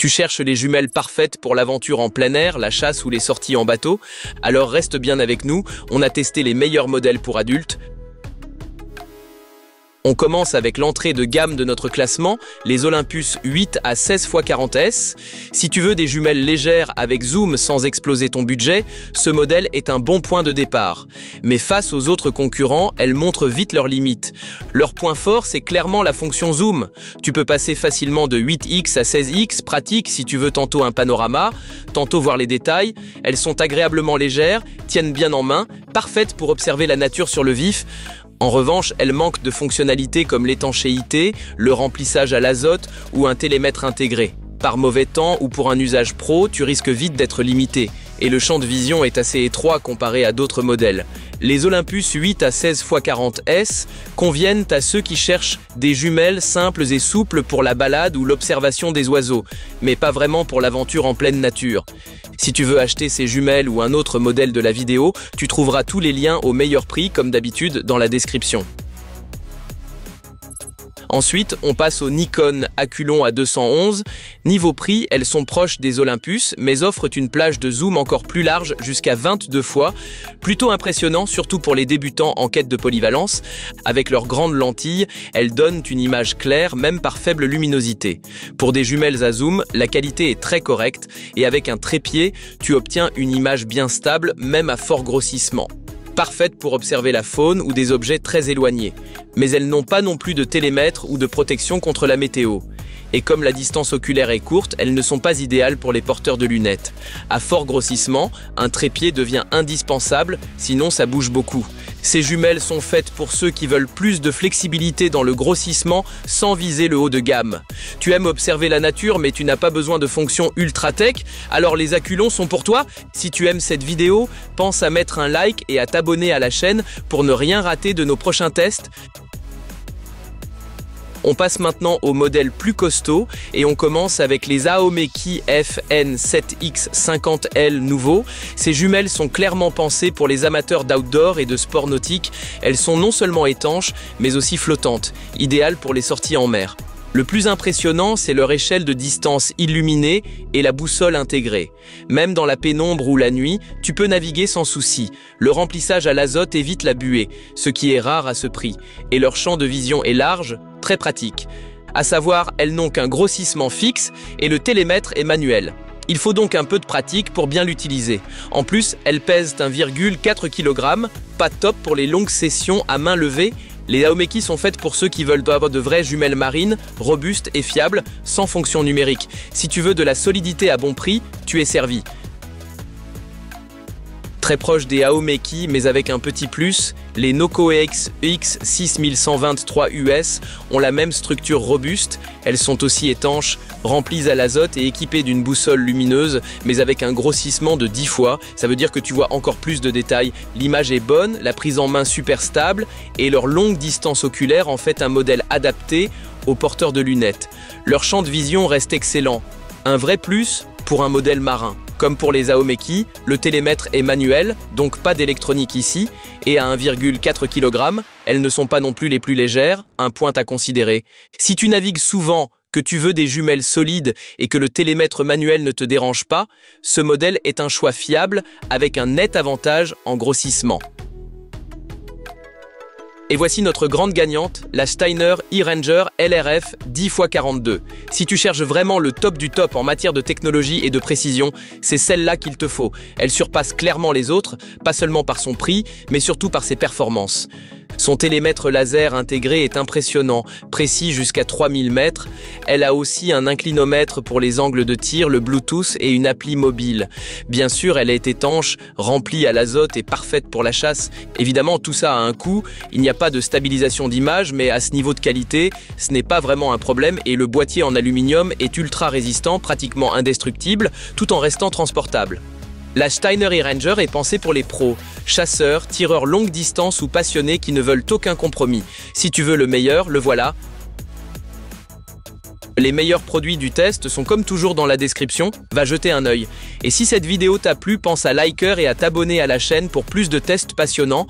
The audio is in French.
Tu cherches les jumelles parfaites pour l'aventure en plein air, la chasse ou les sorties en bateau? Alors reste bien avec nous, on a testé les meilleurs modèles pour adultes. On commence avec l'entrée de gamme de notre classement, les Olympus 8 à 16 x 40S. Si tu veux des jumelles légères avec zoom sans exploser ton budget, ce modèle est un bon point de départ. Mais face aux autres concurrents, elles montrent vite leurs limites. Leur point fort, c'est clairement la fonction zoom. Tu peux passer facilement de 8x à 16x, pratique si tu veux tantôt un panorama, tantôt voir les détails. Elles sont agréablement légères, tiennent bien en main, parfaites pour observer la nature sur le vif. En revanche, elles manquent de fonctionnalités comme l'étanchéité, le remplissage à l'azote ou un télémètre intégré. Par mauvais temps ou pour un usage pro, tu risques vite d'être limité. Et le champ de vision est assez étroit comparé à d'autres modèles. Les Olympus 8 à 16 x 40S conviennent à ceux qui cherchent des jumelles simples et souples pour la balade ou l'observation des oiseaux, mais pas vraiment pour l'aventure en pleine nature. Si tu veux acheter ces jumelles ou un autre modèle de la vidéo, tu trouveras tous les liens au meilleur prix comme d'habitude dans la description. Ensuite, on passe au Nikon Aculon A211. Niveau prix, elles sont proches des Olympus, mais offrent une plage de zoom encore plus large, jusqu'à 22 fois. Plutôt impressionnant, surtout pour les débutants en quête de polyvalence. Avec leurs grandes lentilles, elles donnent une image claire, même par faible luminosité. Pour des jumelles à zoom, la qualité est très correcte, et avec un trépied, tu obtiens une image bien stable, même à fort grossissement. Parfaites pour observer la faune ou des objets très éloignés. Mais elles n'ont pas non plus de télémètre ou de protection contre la météo. Et comme la distance oculaire est courte, elles ne sont pas idéales pour les porteurs de lunettes. À fort grossissement, un trépied devient indispensable, sinon ça bouge beaucoup. Ces jumelles sont faites pour ceux qui veulent plus de flexibilité dans le grossissement sans viser le haut de gamme. Tu aimes observer la nature mais tu n'as pas besoin de fonctions ultra tech, alors les Aculons sont pour toi. Si tu aimes cette vidéo, pense à mettre un like et à t'abonner à la chaîne pour ne rien rater de nos prochains tests. On passe maintenant au modèle plus costaud et on commence avec les Aomeki FN7X50L nouveaux. Ces jumelles sont clairement pensées pour les amateurs d'outdoor et de sport nautique. Elles sont non seulement étanches mais aussi flottantes, idéales pour les sorties en mer. Le plus impressionnant, c'est leur échelle de distance illuminée et la boussole intégrée. Même dans la pénombre ou la nuit, tu peux naviguer sans souci. Le remplissage à l'azote évite la buée, ce qui est rare à ce prix. Et leur champ de vision est large, très pratique. À savoir, elles n'ont qu'un grossissement fixe et le télémètre est manuel. Il faut donc un peu de pratique pour bien l'utiliser. En plus, elles pèsent 1,4 kg, pas top pour les longues sessions à main levée. Les Aomeki sont faites pour ceux qui veulent avoir de vraies jumelles marines, robustes et fiables, sans fonction numérique. Si tu veux de la solidité à bon prix, tu es servi. Très proche des Aomeki, mais avec un petit plus, les Nokoex X6123 US ont la même structure robuste. Elles sont aussi étanches, remplies à l'azote et équipées d'une boussole lumineuse, mais avec un grossissement de 10 fois. Ça veut dire que tu vois encore plus de détails. L'image est bonne, la prise en main super stable, et leur longue distance oculaire en fait un modèle adapté aux porteurs de lunettes. Leur champ de vision reste excellent. Un vrai plus pour un modèle marin. Comme pour les Aomeki, le télémètre est manuel, donc pas d'électronique ici, et à 1,4 kg, elles ne sont pas non plus les plus légères, un point à considérer. Si tu navigues souvent, que tu veux des jumelles solides et que le télémètre manuel ne te dérange pas, ce modèle est un choix fiable avec un net avantage en grossissement. Et voici notre grande gagnante, la Steiner e-Ranger LRF 10x42. Si tu cherches vraiment le top du top en matière de technologie et de précision, c'est celle-là qu'il te faut. Elle surpasse clairement les autres, pas seulement par son prix, mais surtout par ses performances. Son télémètre laser intégré est impressionnant, précis jusqu'à 3000 mètres. Elle a aussi un inclinomètre pour les angles de tir, le Bluetooth et une appli mobile. Bien sûr, elle est étanche, remplie à l'azote et parfaite pour la chasse. Évidemment, tout ça a un coût. Il n'y a pas de stabilisation d'image, mais à ce niveau de qualité, ce n'est pas vraiment un problème et le boîtier en aluminium est ultra résistant, pratiquement indestructible, tout en restant transportable. La Steiner e-Ranger est pensée pour les pros, chasseurs, tireurs longue distance ou passionnés qui ne veulent aucun compromis. Si tu veux le meilleur, le voilà. Les meilleurs produits du test sont comme toujours dans la description, va jeter un œil. Et si cette vidéo t'a plu, pense à liker et à t'abonner à la chaîne pour plus de tests passionnants.